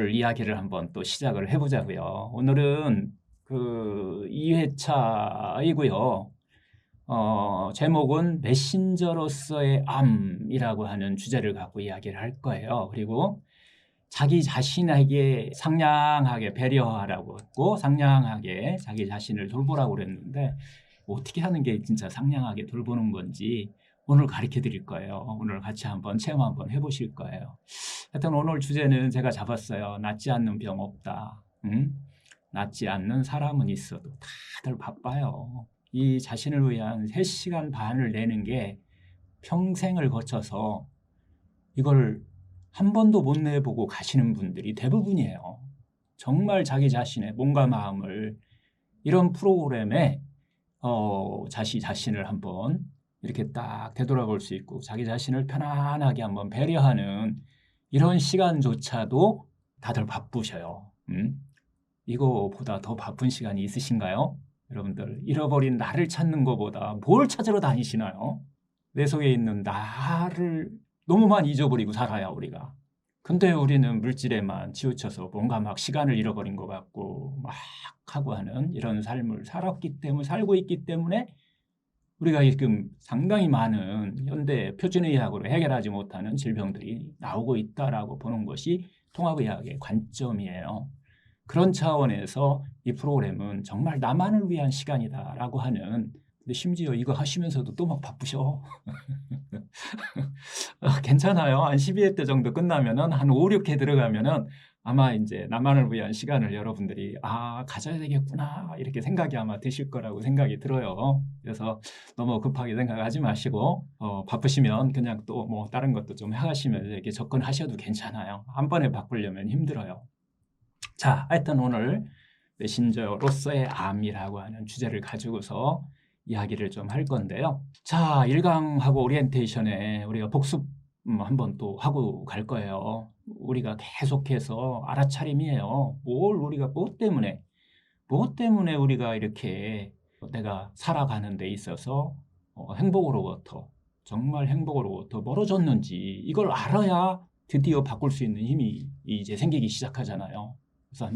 오늘 이야기를 한번 또 시작을 해보자고요. 오늘은 그 2회차이고요. 제목은 메신저로서의 암이라고 하는 주제를 갖고 이야기를 할 거예요. 그리고 자기 자신에게 상냥하게 배려하라고 했고 상냥하게 자기 자신을 돌보라고 그랬는데 어떻게 하는 게 진짜 상냥하게 돌보는 건지 오늘 가르쳐 드릴 거예요. 오늘 같이 한번 체험 한번 해보실 거예요. 하여튼 오늘 주제는 제가 잡았어요. 낫지 않는 병 없다. 낫지 않는 사람은 있어도 다들 바빠요. 이 자신을 위한 3시간 반을 내는 게 평생을 거쳐서 이걸 한 번도 못 내보고 가시는 분들이 대부분이에요. 정말 자기 자신의 몸과 마음을 이런 프로그램에 자신을 한번 이렇게 딱 되돌아볼 수 있고 자기 자신을 편안하게 한번 배려하는 이런 시간조차도 다들 바쁘셔요. 이거보다 더 바쁜 시간이 있으신가요? 여러분들 잃어버린 나를 찾는 것보다 뭘 찾으러 다니시나요? 내 속에 있는 나를 너무 많이 잊어버리고 살아요 우리가. 근데 우리는 물질에만 치우쳐서 뭔가 막 시간을 잃어버린 것 같고 막 하고 하는 이런 삶을 살고 있기 때문에 우리가 지금 상당히 많은 현대 표준의학으로 해결하지 못하는 질병들이 나오고 있다라고 보는 것이 통합의학의 관점이에요. 그런 차원에서 이 프로그램은 정말 나만을 위한 시간이다라고 하는, 근데 심지어 이거 하시면서도 또 막 바쁘셔. 괜찮아요. 한 12회 때 정도 끝나면은 한 5, 6회 들어가면은 아마 이제 나만을 위한 시간을 여러분들이 가져야 되겠구나 이렇게 생각이 아마 드실 거라고 생각이 들어요. 그래서 너무 급하게 생각하지 마시고 바쁘시면 그냥 또 뭐 다른 것도 좀 하시면서 이렇게 접근하셔도 괜찮아요. 한 번에 바꾸려면 힘들어요. 자, 하여튼 오늘 메신저로서의 암이라고 하는 주제를 가지고서 이야기를 좀 할 건데요. 자, 1강하고 오리엔테이션에 우리가 복습 한번 또 하고 갈 거예요. 우리가 계속해서 알아차림이에요. 우리가 뭐 때문에 우리가 이렇게 내가 살아가는 데 있어서 정말 행복으로부터 멀어졌는지 이걸 알아야 드디어 바꿀 수 있는 힘이 이제 생기기 시작하잖아요. 그래서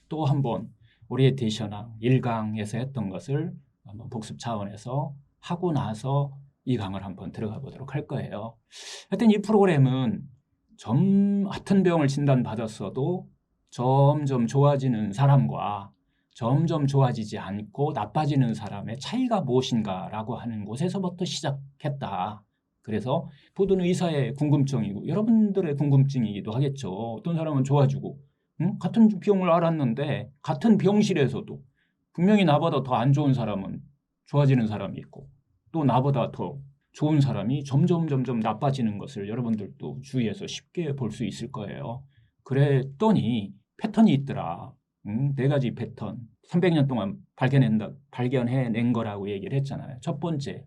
또 한번 오리엔테이션학 1강에서 했던 것을 한번 복습 차원에서 하고 나서 이 강을 한번 들어가 보도록 할 거예요. 하여튼 이 프로그램은 같은 병을 진단받았어도 점점 좋아지는 사람과 점점 좋아지지 않고 나빠지는 사람의 차이가 무엇인가라고 하는 곳에서부터 시작했다. 그래서 모든 의사의 궁금증이고 여러분들의 궁금증이기도 하겠죠. 어떤 사람은 좋아지고 같은 병을 앓았는데 같은 병실에서도 분명히 나보다 더 안 좋은 사람은 좋아지는 사람이 있고 또 나보다 더 좋은 사람이 점점 나빠지는 것을 여러분들도 주위에서 쉽게 볼 수 있을 거예요. 그랬더니 패턴이 있더라. 4가지 패턴. 300년 동안 발견해낸 거라고 얘기를 했잖아요. 첫 번째,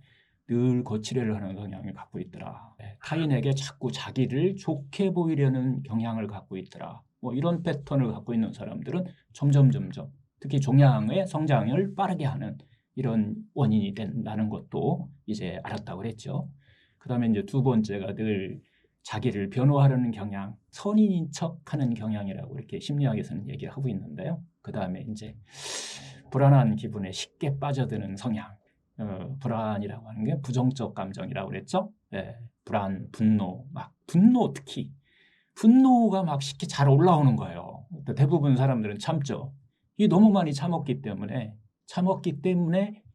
늘 거칠애를 하는 성향을 갖고 있더라. 타인에게 자꾸 자기를 좋게 보이려는 경향을 갖고 있더라. 뭐 이런 패턴을 갖고 있는 사람들은 점점 특히 종양의 성장을 빠르게 하는 이런 원인이 된다는 것도 이제 알았다고 그랬죠. 그 다음에 이제 2번째가 늘 자기를 변호하려는 경향, 선인인 척하는 경향이라고 이렇게 심리학에서는 얘기를 하고 있는데요. 그 다음에 이제 불안한 기분에 쉽게 빠져드는 성향, 불안이라고 하는 게 부정적 감정이라고 그랬죠. 불안, 분노 특히 분노가 막 쉽게 잘 올라오는 거예요. 대부분 사람들은 참죠. 이 너무 많이 참았기 때문에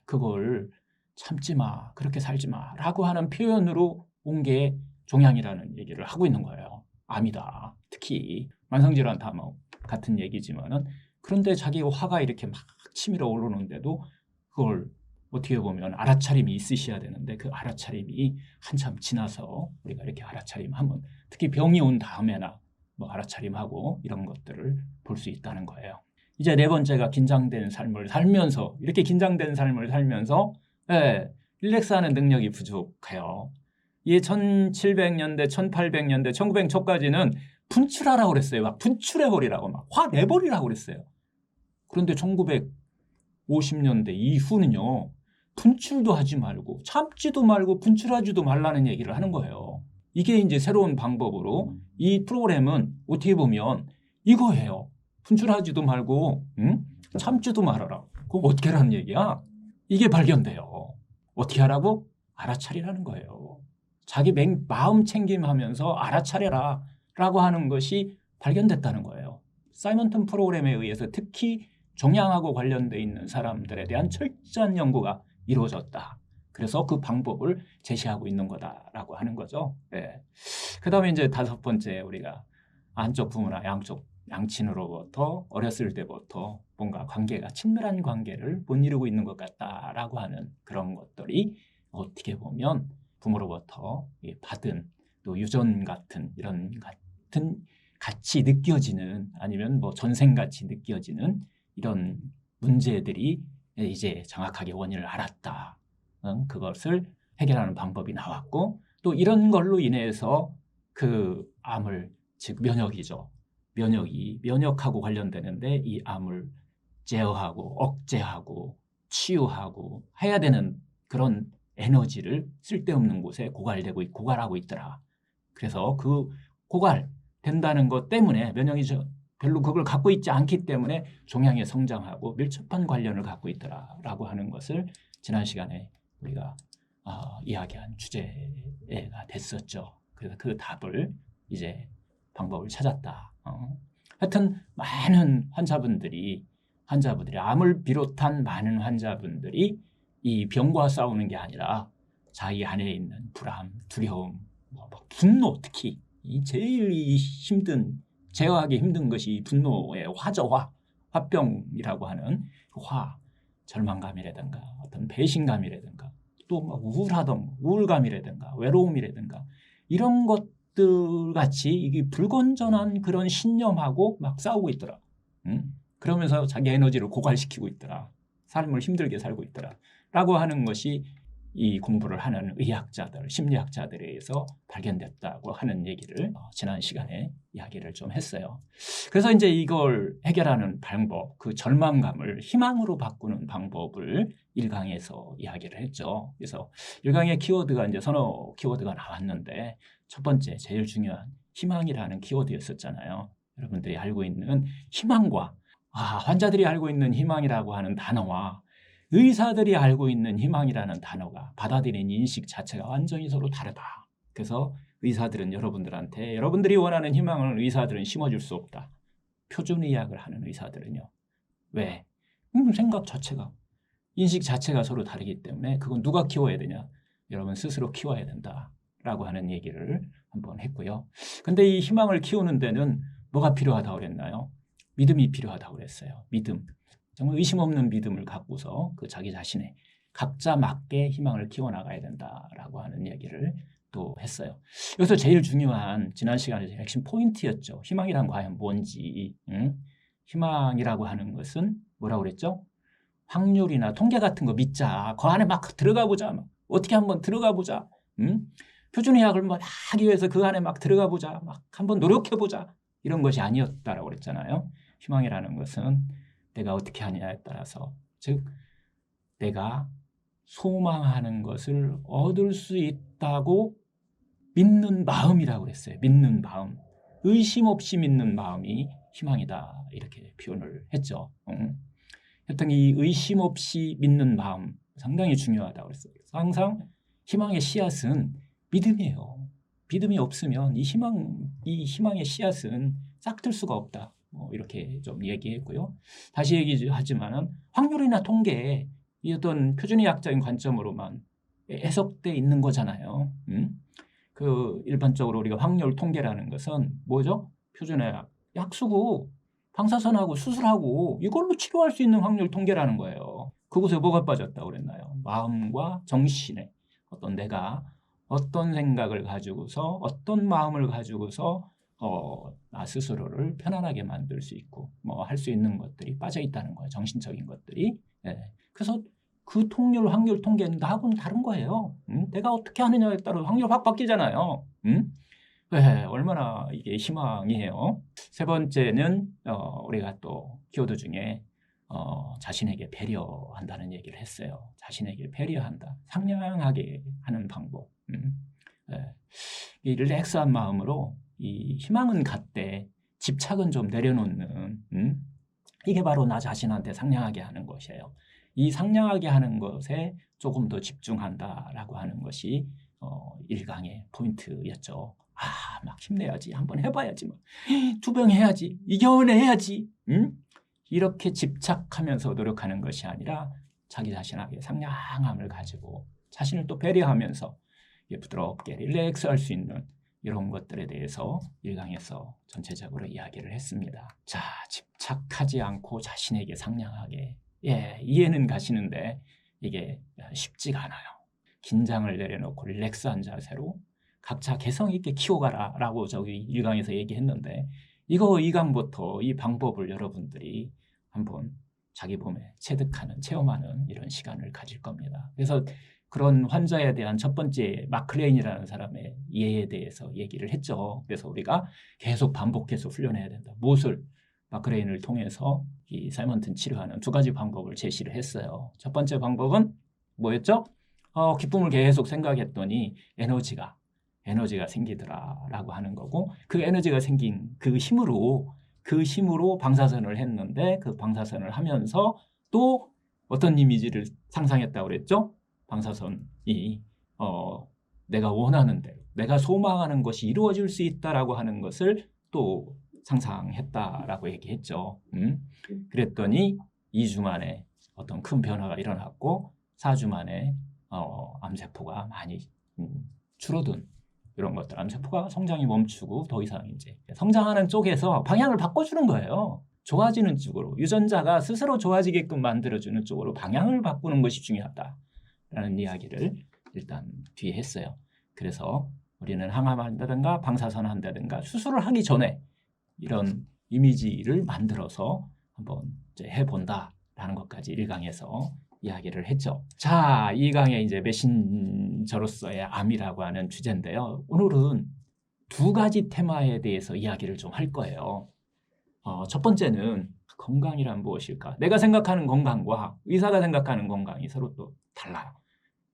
그걸 참지 마, 그렇게 살지 마 라고 하는 표현으로 온 게 종양이라는 얘기를 하고 있는 거예요. 암이다. 특히 만성질환 다 뭐 같은 얘기지만은 그런데 자기가 화가 이렇게 막 치밀어 오르는데도 그걸 어떻게 보면 알아차림이 있으셔야 되는데 그 알아차림이 한참 지나서 우리가 이렇게 알아차림 한번 특히 병이 온 다음에나 뭐 알아차림하고 이런 것들을 볼 수 있다는 거예요. 이제 4번째가 긴장된 삶을 살면서 이렇게 긴장된 삶을 살면서 릴렉스하는 능력이 부족해요. 이 1700년대, 1800년대, 1900 초까지는 분출하라고 그랬어요. 막 분출해버리라고 막 화내버리라고 그랬어요. 그런데 1950년대 이후는요. 분출도 하지 말고 참지도 말고 분출하지도 말라는 얘기를 하는 거예요. 이게 이제 새로운 방법으로 이 프로그램은 어떻게 보면 이거예요. 분출하지도 말고 참지도 말아라. 그럼 어떻게 하라는 얘기야? 이게 발견돼요. 어떻게 하라고? 알아차리라는 거예요. 자기 마음 챙김하면서 알아차려라 라고 하는 것이 발견됐다는 거예요. 사이먼턴 프로그램에 의해서 특히 종양하고 관련돼 있는 사람들에 대한 철저한 연구가 이루어졌다. 그래서 그 방법을 제시하고 있는 거다라고 하는 거죠. 네. 그다음에 이제 다섯 번째, 우리가 안쪽 부모나 양친으로부터 어렸을 때부터 뭔가 관계가 친밀한 관계를 못 이루고 있는 것 같다라고 하는 그런 것들이 어떻게 보면 부모로부터 받은 또 유전 같은 이런 같은 같이 느껴지는, 아니면 뭐 전생같이 느껴지는 이런 문제들이 이제 정확하게 원인을 알았다. 그것을 해결하는 방법이 나왔고, 또 이런 걸로 인해서 그 암을, 즉 면역이죠. 면역하고 관련되는데 이 암을 제어하고 억제하고 치유하고 해야 되는 그런 에너지를 쓸데없는 곳에 고갈하고 있더라. 그래서 그 고갈된다는 것 때문에 면역이 별로 그걸 갖고 있지 않기 때문에 종양에 성장하고 밀접한 관련을 갖고 있더라라고 하는 것을 지난 시간에 우리가 이야기한 주제가 됐었죠. 그래서 그 답을 이제 방법을 찾았다. 하여튼 많은 환자분들이 암을 비롯한 많은 환자분들이 이 병과 싸우는 게 아니라 자기 안에 있는 불안, 두려움, 분노, 특히 이 제일 힘든, 제어하기 힘든 것이 분노의 화병이라고 하는 절망감이라든가 어떤 배신감이라든가 또 막 우울감이라든가 외로움이라든가 이런 것들 같이 이게 불건전한 그런 신념하고 막 싸우고 있더라. 그러면서 자기 에너지를 고갈시키고 있더라. 삶을 힘들게 살고 있더라. 라고 하는 것이 이 공부를 하는 의학자들, 심리학자들에 의해서 발견됐다고 하는 얘기를 지난 시간에 이야기를 좀 했어요. 그래서 이제 이걸 해결하는 방법, 그 절망감을 희망으로 바꾸는 방법을 1강에서 이야기를 했죠. 그래서 1강의 키워드가 이제 서너 키워드가 나왔는데, 첫 번째 제일 중요한 희망이라는 키워드였었잖아요. 여러분들이 알고 있는 희망과 환자들이 알고 있는 희망이라고 하는 단어와 의사들이 알고 있는 희망이라는 단어가 받아들이는 인식 자체가 완전히 서로 다르다. 그래서 의사들은 여러분들이 원하는 희망을 의사들은 심어줄 수 없다. 표준의학을 하는 의사들은요. 왜? 생각 자체가, 인식 자체가 서로 다르기 때문에 그건 누가 키워야 되냐? 여러분 스스로 키워야 된다라고 하는 얘기를 한번 했고요. 근데 이 희망을 키우는 데는 뭐가 필요하다고 그랬나요? 믿음이 필요하다고 그랬어요. 믿음. 정말 의심 없는 믿음을 갖고서 그 자기 자신의 각자 맞게 희망을 키워나가야 된다라고 하는 얘기를 또 했어요. 여기서 제일 중요한 지난 시간에 핵심 포인트였죠. 희망이란 과연 뭔지. 희망이라고 하는 것은 뭐라고 그랬죠? 확률이나 통계 같은 거 믿자. 그 안에 막 들어가 보자. 어떻게 한번 들어가 보자. 표준의학을 막 하기 위해서 그 안에 막 들어가 보자. 막 한번 노력해 보자. 이런 것이 아니었다라고 그랬잖아요. 희망이라는 것은 내가 어떻게 하느냐에 따라서, 즉 내가 소망하는 것을 얻을 수 있다고 믿는 마음이라고 그랬어요. 믿는 마음. 의심 없이 믿는 마음이 희망이다. 이렇게 표현을 했죠. 하여튼 이 의심 없이 믿는 마음 상당히 중요하다고 그랬어요. 항상 희망의 씨앗은 믿음이에요. 믿음이 없으면 이 희망의 씨앗은 싹틀 수가 없다. 이렇게 좀 얘기했고요. 다시 얘기하지만은 확률이나 통계에 이 어떤 표준의학적인 관점으로만 해석돼 있는 거잖아요. 그 일반적으로 우리가 확률 통계라는 것은 뭐죠? 표준의학, 약수고 방사선하고 수술하고 이걸로 치료할 수 있는 확률 통계라는 거예요. 그곳에 뭐가 빠졌다고 그랬나요? 마음과 정신에 내가 어떤 생각을 가지고서 어떤 마음을 가지고서 나 스스로를 편안하게 만들 수 있고 할 수 있는 것들이 빠져 있다는 거예요. 정신적인 것들이. 네. 그래서 그 확률 통계는 나하고는 다른 거예요. 내가 어떻게 하느냐에 따라 확률 확 바뀌잖아요. 네, 얼마나 이게 희망이에요. 세 번째는 우리가 또 키워드 중에 자신에게 배려한다는 얘기를 했어요. 자신에게 배려한다. 상냥하게 하는 방법. 이 릴렉스한 마음으로 이 희망은 갖되 집착은 좀 내려놓는 이게 바로 나 자신한테 상냥하게 하는 것이에요. 이 상냥하게 하는 것에 조금 더 집중한다라고 하는 것이 1강의 포인트였죠. 막 힘내야지. 한번 해봐야지. 두 병 해야지. 이겨내야지. 이렇게 집착하면서 노력하는 것이 아니라 자기 자신에게 상냥함을 가지고 자신을 또 배려하면서 부드럽게 릴렉스할 수 있는 이런 것들에 대해서 1강에서 전체적으로 이야기를 했습니다. 자, 집착하지 않고 자신에게 상냥하게. 이해는 가시는데 이게 쉽지가 않아요. 긴장을 내려놓고 릴렉스한 자세로 각자 개성 있게 키워가라 라고 저기 1강에서 얘기했는데 이거 2강부터 이 방법을 여러분들이 한번 자기 몸에 체득하는, 체험하는 이런 시간을 가질 겁니다. 그래서 그런 환자에 대한 첫 번째 마클레인이라는 사람의 이해에 대해서 얘기를 했죠. 그래서 우리가 계속 반복해서 훈련해야 된다. 무엇을? 마클레인을 통해서 이 사이먼튼 치료하는 두 가지 방법을 제시를 했어요. 첫 번째 방법은 뭐였죠? 기쁨을 계속 생각했더니 에너지가 생기더라라고 하는 거고, 그 에너지가 생긴 그 힘으로 방사선을 했는데 그 방사선을 하면서 또 어떤 이미지를 상상했다고 그랬죠? 방사선이 내가 원하는 대로, 내가 소망하는 것이 이루어질 수 있다라고 하는 것을 또 상상했다라고 얘기했죠. 그랬더니 2주 만에 어떤 큰 변화가 일어났고 4주 만에 암세포가 많이 줄어든 이런 것들, 암세포가 성장이 멈추고 더 이상 이제 성장하는 쪽에서 방향을 바꿔주는 거예요. 좋아지는 쪽으로, 유전자가 스스로 좋아지게끔 만들어주는 쪽으로 방향을 바꾸는 것이 중요하다라는 이야기를 일단 뒤에 했어요. 그래서 우리는 항암한다든가 방사선 한다든가 수술을 하기 전에 이런 이미지를 만들어서 한번 이제 해본다라는 것까지 1강에서 이야기를 했죠. 자, 2강의 이제 메신저로서의 암이라고 하는 주제인데요. 오늘은 두 가지 테마에 대해서 이야기를 좀 할 거예요. 첫 번째는 건강이란 무엇일까? 내가 생각하는 건강과 의사가 생각하는 건강이 서로 또 달라요.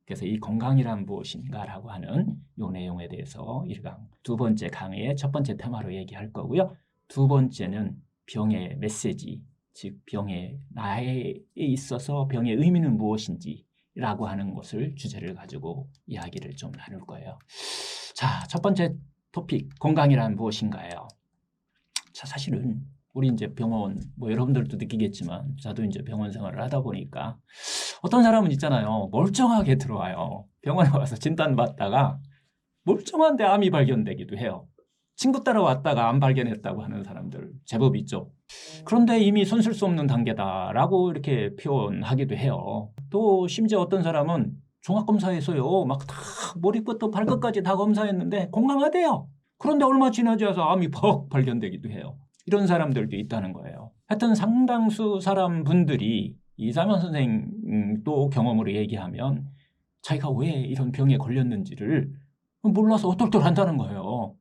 그래서 이 건강이란 무엇인가라고 하는 이 내용에 대해서 1강 두 번째 강의의 첫 번째 테마로 얘기할 거고요. 두 번째는 병의 메시지, 즉 병의 나에 있어서 병의 의미는 무엇인지라고 하는 것을 주제를 가지고 이야기를 좀 나눌 거예요. 자, 첫 번째 토픽, 건강이란 무엇인가요? 자, 사실은 우리 이제 병원, 여러분들도 느끼겠지만 저도 이제 병원 생활을 하다 보니까 어떤 사람은 있잖아요. 멀쩡하게 들어와요. 병원에 와서 진단받다가 멀쩡한데 암이 발견되기도 해요. 친구 따라왔다가 암 발견했다고 하는 사람들 제법 있죠. 그런데 이미 손쓸 수 없는 단계다라고 이렇게 표현하기도 해요. 또 심지어 어떤 사람은 종합검사에서요, 막 다 머리부터 발끝까지 다 검사했는데 건강하대요. 그런데 얼마 지나지 않아서 암이 퍽 발견되기도 해요. 이런 사람들도 있다는 거예요. 하여튼 상당수 사람분들이 이 사이먼 선생도 경험으로 얘기하면 자기가 왜 이런 병에 걸렸는지를 몰라서 어떨떨한다는 거예요.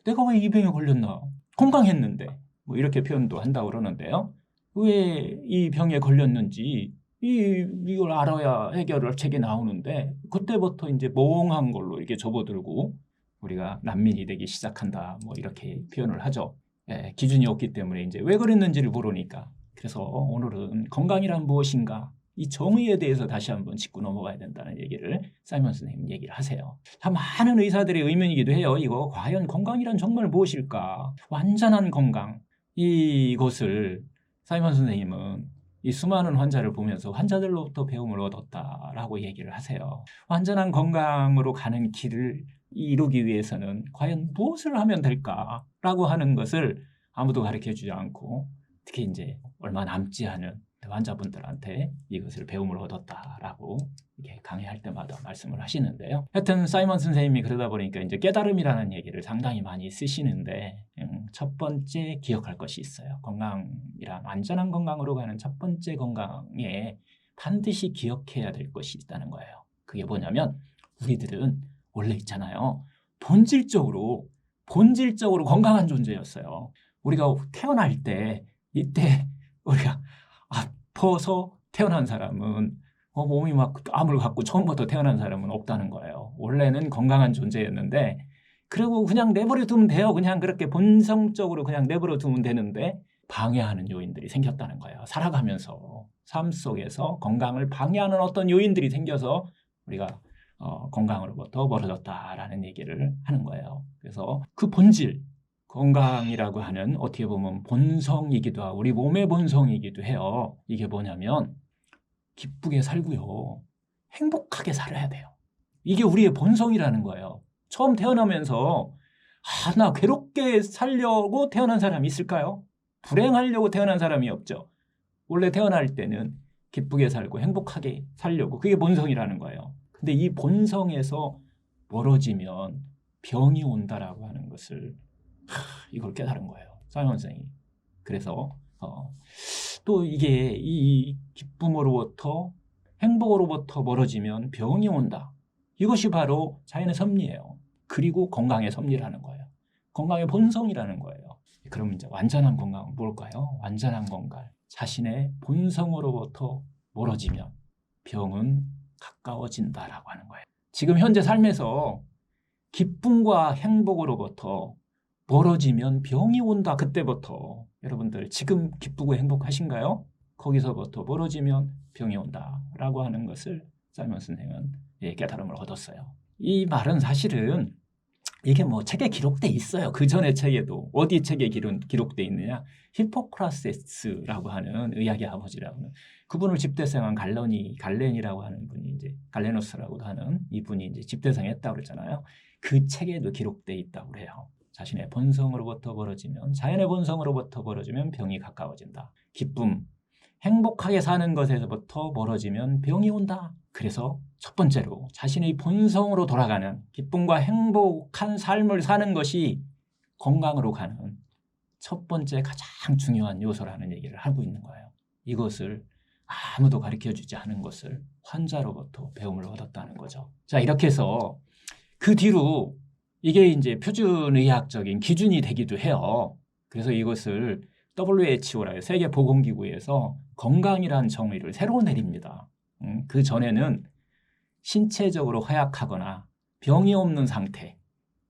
내가 왜 이 병에 걸렸나? 건강했는데. 이렇게 표현도 한다고 그러는데요. 왜 이 병에 걸렸는지 이걸 알아야 해결책이 나오는데 그때부터 이제 멍한 걸로 이렇게 접어들고 우리가 난민이 되기 시작한다. 이렇게 표현을 하죠. 기준이 없기 때문에 이제 왜 그랬는지를 모르니까. 그래서 오늘은 건강이란 무엇인가? 이 정의에 대해서 다시 한번 짚고 넘어가야 된다는 얘기를 사이먼 선생님 얘기를 하세요. 참 많은 의사들의 의문이기도 해요. 이거 과연 건강이란 정말 무엇일까? 완전한 건강. 이것을 사이먼 선생님은 이 수많은 환자를 보면서 환자들로부터 배움을 얻었다라고 얘기를 하세요. 완전한 건강으로 가는 길을 이루기 위해서는 과연 무엇을 하면 될까라고 하는 것을 아무도 가르쳐주지 않고 특히 이제 얼마 남지 않은 환자분들한테 이것을 배움을 얻었다라고 이렇게 강의할 때마다 말씀을 하시는데요. 하여튼 사이먼 선생님이 그러다 보니까 이제 깨달음이라는 얘기를 상당히 많이 쓰시는데 첫 번째 기억할 것이 있어요. 건강이란 완전한 건강으로 가는 첫 번째 건강에 반드시 기억해야 될 것이 있다는 거예요. 그게 뭐냐면 우리들은 원래 있잖아요. 본질적으로 건강한 존재였어요. 우리가 태어날 때 이때 우리가 아파서 태어난 사람은 몸이 막 암을 갖고 처음부터 태어난 사람은 없다는 거예요. 원래는 건강한 존재였는데 그리고 그냥 내버려 두면 돼요. 그냥 그렇게 본성적으로 그냥 내버려 두면 되는데 방해하는 요인들이 생겼다는 거예요. 살아가면서 삶 속에서 건강을 방해하는 어떤 요인들이 생겨서 우리가 건강으로부터 멀어졌다라는 얘기를 하는 거예요. 그래서 그 본질, 건강이라고 하는 어떻게 보면 본성이기도 하고 우리 몸의 본성이기도 해요. 이게 뭐냐면 기쁘게 살고요. 행복하게 살아야 돼요. 이게 우리의 본성이라는 거예요. 처음 태어나면서 나 괴롭게 살려고 태어난 사람이 있을까요? 불행하려고 태어난 사람이 없죠. 원래 태어날 때는 기쁘게 살고 행복하게 살려고 그게 본성이라는 거예요. 근데 이 본성에서 멀어지면 병이 온다라고 하는 것을 이걸 깨달은 거예요. 사이먼 선생이. 그래서 또 이게 이 기쁨으로부터 행복으로부터 멀어지면 병이 온다. 이것이 바로 자연의 섭리예요. 그리고 건강의 섭리라는 거예요. 건강의 본성이라는 거예요. 그럼 이제 완전한 건강은 뭘까요? 완전한 건강. 자신의 본성으로부터 멀어지면 병은 가까워진다라고 하는 거예요. 지금 현재 삶에서 기쁨과 행복으로부터 멀어지면 병이 온다. 그때부터 여러분들 지금 기쁘고 행복하신가요? 거기서부터 멀어지면 병이 온다라고 하는 것을 사이먼 선생은 깨달음을 얻었어요. 이 말은 사실은 이게 뭐 책에 기록돼 있어요. 그 전에 책에도 어디 책에 기록돼 있느냐? 히포크라테스라고 하는 의학의 아버지라고 하는 그분을 집대성한 갈렌이라고 하는 분이 이제 갈레노스라고도 하는 이분이 이제 집대성했다고 그랬잖아요. 그 책에도 기록돼 있다고 그래요. 자신의 본성으로부터 멀어지면 자연의 본성으로부터 멀어지면 병이 가까워진다. 기쁨, 행복하게 사는 것에서부터 멀어지면 병이 온다. 그래서 첫 번째로 자신의 본성으로 돌아가는 기쁨과 행복한 삶을 사는 것이 건강으로 가는 첫 번째 가장 중요한 요소라는 얘기를 하고 있는 거예요. 이것을 아무도 가르쳐주지 않은 것을 환자로부터 배움을 얻었다는 거죠. 자, 이렇게 해서 그 뒤로 이게 이제 표준의학적인 기준이 되기도 해요. 그래서 이것을 WHO라요. 세계보건기구에서 건강이라는 정의를 새로 내립니다. 그 전에는 신체적으로 허약하거나 병이 없는 상태,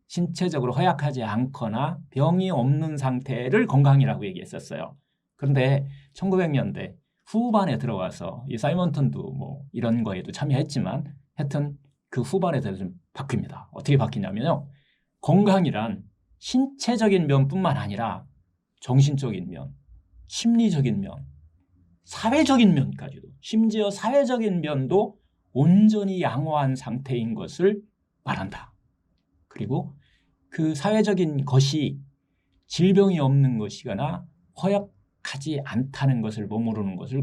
신체적으로 허약하지 않거나 병이 없는 상태를 건강이라고 얘기했었어요. 그런데 1900년대 후반에 들어와서 이 사이먼턴도 뭐 이런 거에도 참여했지만 하여튼 그 후반에 대해서 좀 바뀝니다. 어떻게 바뀌냐면요. 건강이란 신체적인 면뿐만 아니라 정신적인 면, 심리적인 면, 사회적인 면까지도 심지어 사회적인 면도 온전히 양호한 상태인 것을 말한다. 그리고 그 사회적인 것이 질병이 없는 것이거나 허약하지 않다는 것을 머무르는 것을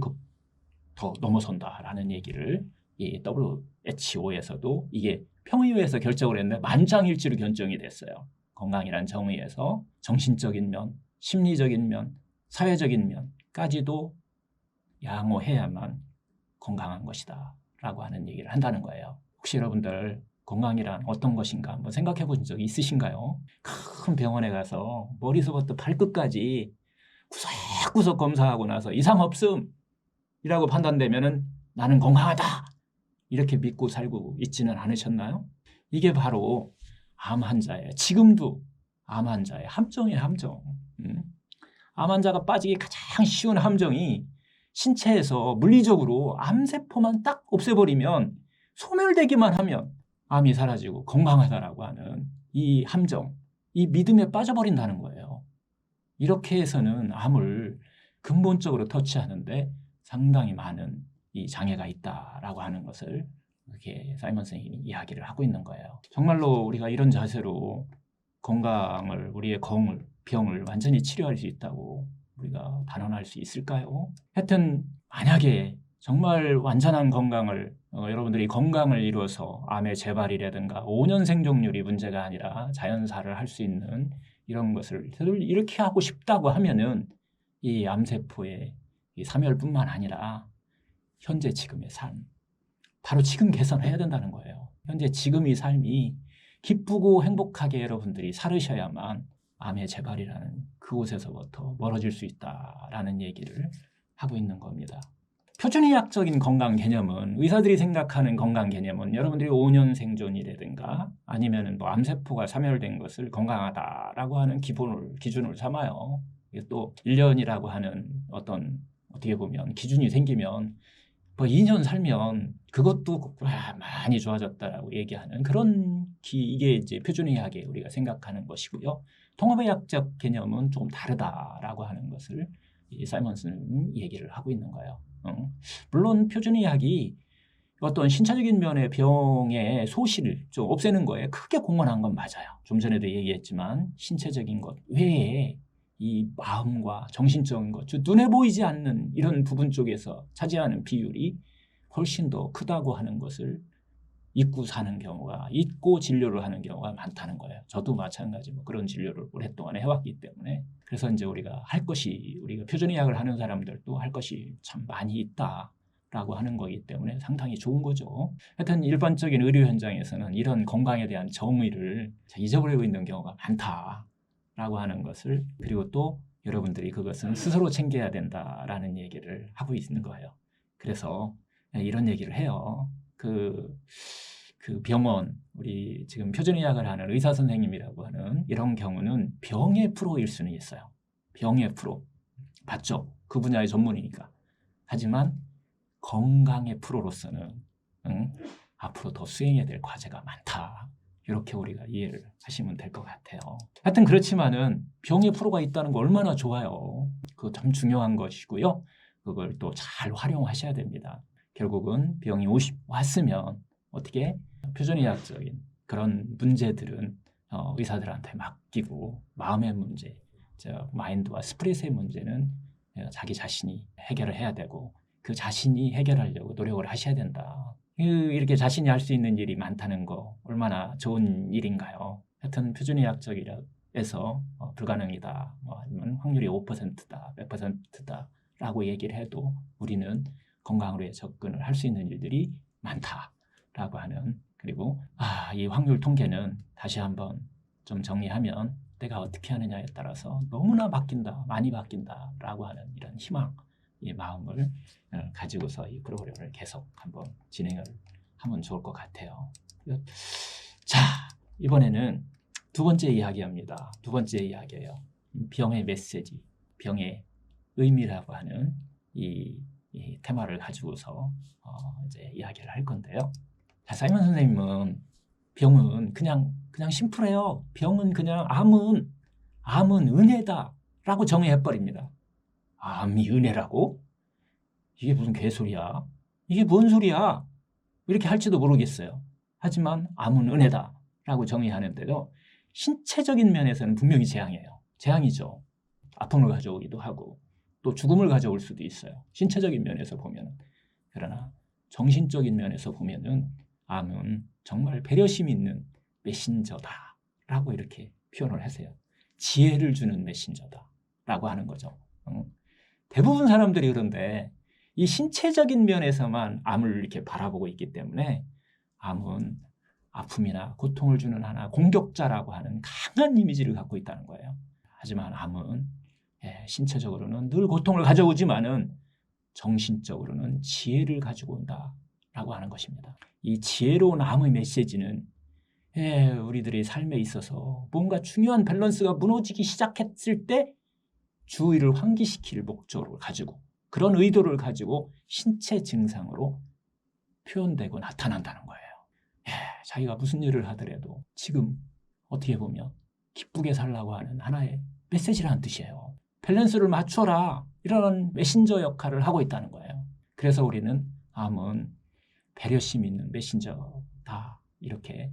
더 넘어선다라는 얘기를 이 WHO에서도 이게 평의회에서 결정을 했는데 만장일치로 결정이 됐어요. 건강이란 정의에서 정신적인 면, 심리적인 면, 사회적인 면까지도 양호해야만 건강한 것이다 라고 하는 얘기를 한다는 거예요. 혹시 여러분들 건강이란 어떤 것인가 한번 생각해 보신 적이 있으신가요? 큰 병원에 가서 머리서부터 발끝까지 구석구석 검사하고 나서 이상 없음 이라고 판단되면은 나는 건강하다 이렇게 믿고 살고 있지는 않으셨나요? 이게 바로 암 환자의 지금도 암 환자의 함정이에요. 함정. 암 환자가 빠지기 가장 쉬운 함정이 신체에서 물리적으로 암세포만 딱 없애버리면 소멸되기만 하면 암이 사라지고 건강하다라고 하는 이 함정, 이 믿음에 빠져버린다는 거예요. 이렇게 해서는 암을 근본적으로 터치하는데 상당히 많은 이 장애가 있다라고 하는 것을 이렇게 사이먼 선생님이 이야기를 하고 있는 거예요. 정말로 우리가 이런 자세로 건강을 우리의 병을 완전히 치료할 수 있다고 우리가 단언할 수 있을까요? 하여튼 만약에 정말 완전한 건강을 여러분들이 건강을 이루어서 암의 재발이라든가 5년 생존율이 문제가 아니라 자연사를 할 수 있는 이런 것을 이렇게 하고 싶다고 하면은 이 암세포의 이 사멸뿐만 아니라 현재 지금의 삶 바로 지금 개선해야 된다는 거예요. 현재 지금의 삶이 기쁘고 행복하게 여러분들이 살으셔야만 암의 재발이라는 그곳에서부터 멀어질 수 있다라는 얘기를 하고 있는 겁니다. 표준의학적인 건강 개념은 의사들이 생각하는 건강 개념은 여러분들이 5년 생존이라든가 아니면은 뭐 암세포가 사멸된 것을 건강하다라고 하는 기준을 삼아요. 이게 또 1년이라고 하는 어떻게 보면 기준이 생기면 뭐 2년 살면 그것도 많이 좋아졌다라고 얘기하는 그런 이게 이제 표준의학에 우리가 생각하는 것이고요. 통합의학적 개념은 조금 다르다라고 하는 것을 이 사이먼스는 얘기를 하고 있는 거예요. 물론 표준의학이 어떤 신체적인 면의 병의 소실을 좀 없애는 거에 크게 공헌한 건 맞아요. 좀 전에도 얘기했지만 신체적인 것 외에 이 마음과 정신적인 것, 즉 눈에 보이지 않는 이런 부분 쪽에서 차지하는 비율이 훨씬 더 크다고 하는 것을 잊고 사는 경우가, 잊고 진료를 하는 경우가 많다는 거예요. 저도 마찬가지 그런 진료를 오랫동안 해왔기 때문에. 그래서 이제 우리가 표준의학을 하는 사람들도 할 것이 참 많이 있다라고 하는 거기 때문에 상당히 좋은 거죠. 하여튼 일반적인 의료 현장에서는 이런 건강에 대한 정의를 잊어버리고 있는 경우가 많다라고 하는 것을, 그리고 또 여러분들이 그것은 스스로 챙겨야 된다라는 얘기를 하고 있는 거예요. 그래서 이런 얘기를 해요. 그 병원, 우리 지금 표준의학을 하는 의사 선생님이라고 하는 이런 경우는 병의 프로일 수는 있어요. 병의 프로. 맞죠? 그 분야의 전문이니까. 하지만 건강의 프로로서는 앞으로 더 수행해야 될 과제가 많다. 이렇게 우리가 이해를 하시면 될 것 같아요. 하여튼 그렇지만은 병의 프로가 있다는 거 얼마나 좋아요. 그거 참 중요한 것이고요. 그걸 또 잘 활용하셔야 됩니다. 결국은 병이 왔으면 어떻게 표준의학적인 그런 문제들은 의사들한테 맡기고 마음의 문제, 마인드와 스트레스의 문제는 자기 자신이 해결을 해야 되고 그 자신이 해결하려고 노력을 하셔야 된다. 이렇게 자신이 할 수 있는 일이 많다는 거 얼마나 좋은 일인가요? 하여튼 표준의학적이라서 불가능이다, 아니면 확률이 5%다, 100%다 라고 얘기를 해도 우리는 건강으로의 접근을 할 수 있는 일들이 많다라고 하는, 그리고 이 확률 통계는 다시 한번 좀 정리하면 내가 어떻게 하느냐에 따라서 너무나 바뀐다, 많이 바뀐다라고 하는 이런 희망, 이 마음을 가지고서 이 프로그램을 계속 한번 진행을 하면 좋을 것 같아요. 자, 이번에는 두 번째 이야기입니다. 두 번째 이야기예요. 병의 메시지, 병의 의미라고 하는 이 테마를 가지고서 이제 이야기를 할 건데요. 자, 사이먼 선생님은 병은 그냥 심플해요. 병은 그냥 암은 은혜다라고 정의해버립니다. 암이 은혜라고? 이게 무슨 개소리야? 이게 뭔 소리야? 이렇게 할지도 모르겠어요. 하지만 암은 은혜다라고 정의하는데도 신체적인 면에서는 분명히 재앙이죠. 아픔을 가져오기도 하고 또 죽음을 가져올 수도 있어요. 신체적인 면에서 보면. 그러나 정신적인 면에서 보면은 암은 정말 배려심 있는 메신저다라고 이렇게 표현을 하세요. 지혜를 주는 메신저다라고 하는 거죠. 대부분 사람들이 그런데 이 신체적인 면에서만 암을 이렇게 바라보고 있기 때문에 암은 아픔이나 고통을 주는 하나 공격자라고 하는 강한 이미지를 갖고 있다는 거예요. 하지만 암은 신체적으로는 늘 고통을 가져오지만은 정신적으로는 지혜를 가지고 온다라고 하는 것입니다. 이 지혜로운 암의 메시지는 우리들의 삶에 있어서 뭔가 중요한 밸런스가 무너지기 시작했을 때 주의를 환기시킬 목적을 가지고, 그런 의도를 가지고 신체 증상으로 표현되고 나타난다는 거예요. 자기가 무슨 일을 하더라도 지금 어떻게 보면 기쁘게 살라고 하는 하나의 메시지라는 뜻이에요. 밸런스를 맞춰라, 이런 메신저 역할을 하고 있다는 거예요. 그래서 우리는 암은 배려심 있는 메신저다, 이렇게,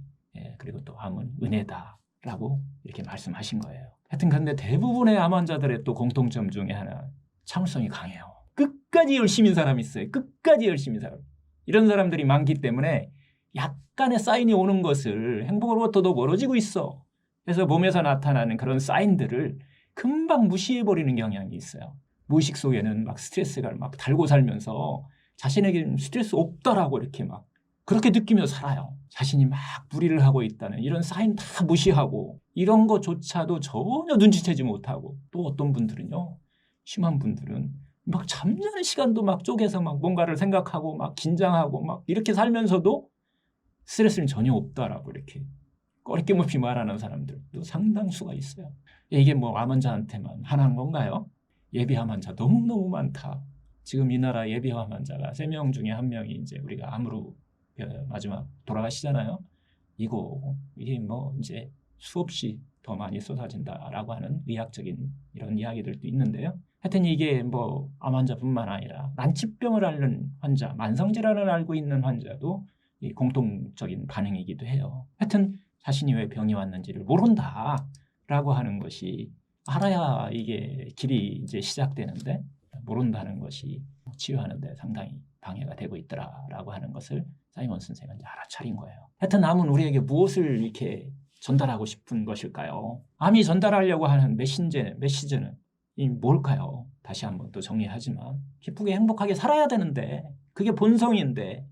그리고 또 암은 은혜다라고 이렇게 말씀하신 거예요. 하여튼 그런데 대부분의 암 환자들의 또 공통점 중에 하나, 참을성이 강해요. 끝까지 열심인 사람이 있어요. 끝까지 열심인 사람. 이런 사람들이 많기 때문에 약간의 사인이 오는 것을 행복으로부터도 멀어지고 있어. 그래서 몸에서 나타나는 그런 사인들을 금방 무시해버리는 경향이 있어요. 무의식 속에는 막 스트레스가 막 달고 살면서 자신에게는 스트레스 없다라고 이렇게 막 그렇게 느끼며 살아요. 자신이 막 무리를 하고 있다는 이런 사인 다 무시하고, 이런 것조차도 전혀 눈치채지 못하고, 또 어떤 분들은요, 심한 분들은 막 잠자는 시간도 막 쪼개서 막 뭔가를 생각하고 막 긴장하고 막 이렇게 살면서도 스트레스는 전혀 없다라고 이렇게 꺼리낌 없이 말하는 사람들도 상당수가 있어요. 이게 뭐 암 환자한테만 하나인 건가요? 예비암 환자 너무너무 많다. 지금 이 나라 예비암 환자가 3명 중에 1명이 이제 우리가 암으로 마지막 돌아가시잖아요. 이게 뭐 이제 수없이 더 많이 쏟아진다라고 하는 의학적인 이런 이야기들도 있는데요. 하여튼 이게 뭐 암 환자뿐만 아니라 난치병을 앓는 환자, 만성질환을 앓고 있는 환자도 이 공통적인 반응이기도 해요. 하여튼 자신이 왜 병이 왔는지를 모른다라고 하는 것이 알아야 이게 길이 이제 시작되는데 모른다는 것이 치유하는 데 상당히 방해가 되고 있더라라고 하는 것을 사이먼 선생은 이제 알아차린 거예요. 하여튼 암은 우리에게 무엇을 이렇게 전달하고 싶은 것일까요? 암이 전달하려고 하는 메시지는 이 뭘까요? 다시 한번 또 정리하지만 기쁘게 행복하게 살아야 되는데 그게 본성인데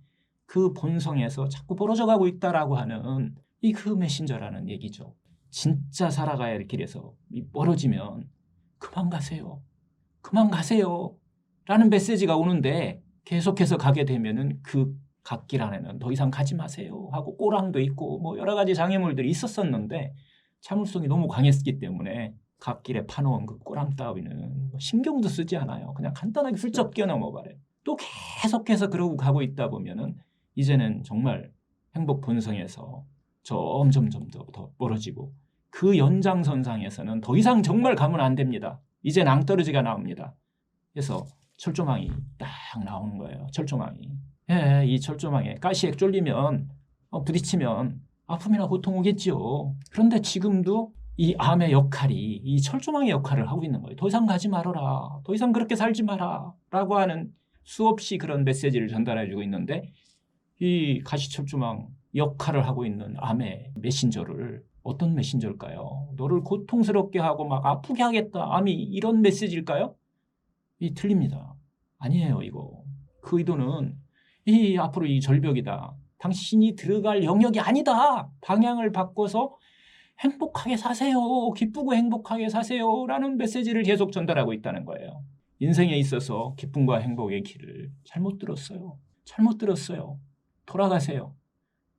그 본성에서 자꾸 벌어져 가고 있다라고 하는 이 그 메신저라는 얘기죠. 진짜 살아가야 할 길에서 멀어지면 그만 가세요. 그만 가세요. 라는 메시지가 오는데 계속해서 가게 되면은 그 갓길 안에는 더 이상 가지 마세요 하고 꼬랑도 있고 뭐 여러 가지 장애물들이 있었었는데 참을성이 너무 강했기 때문에 갓길에 파놓은 그 꼬랑 따위는 신경도 쓰지 않아요. 그냥 간단하게 훌쩍 뛰어넘어 버려요. 또 계속해서 그러고 가고 있다 보면은 이제는 정말 행복 본성에서 점점 더 멀어지고 그 연장선상에서는 더 이상 정말 가면 안 됩니다. 이제 낭떠러지가 나옵니다. 그래서 철조망이 딱 나오는 거예요. 철조망이. 예, 이 철조망에 가시에 쫄리면 부딪히면 아픔이나 고통 오겠지요. 그런데 지금도 이 암의 역할이 이 철조망의 역할을 하고 있는 거예요. 더 이상 가지 말아라. 더 이상 그렇게 살지 마라. 라고 하는 수없이 그런 메시지를 전달해주고 있는데 이 가시철조망 역할을 하고 있는 암의 메신저를 어떤 메신저일까요? 너를 고통스럽게 하고 막 아프게 하겠다. 암이 이런 메시지일까요? 이 틀립니다. 아니에요, 이거. 그 의도는 이 앞으로 이 절벽이다. 당신이 들어갈 영역이 아니다. 방향을 바꿔서 행복하게 사세요. 기쁘고 행복하게 사세요. 라는 메시지를 계속 전달하고 있다는 거예요. 인생에 있어서 기쁨과 행복의 길을 잘못 들었어요. 잘못 들었어요. 돌아가세요.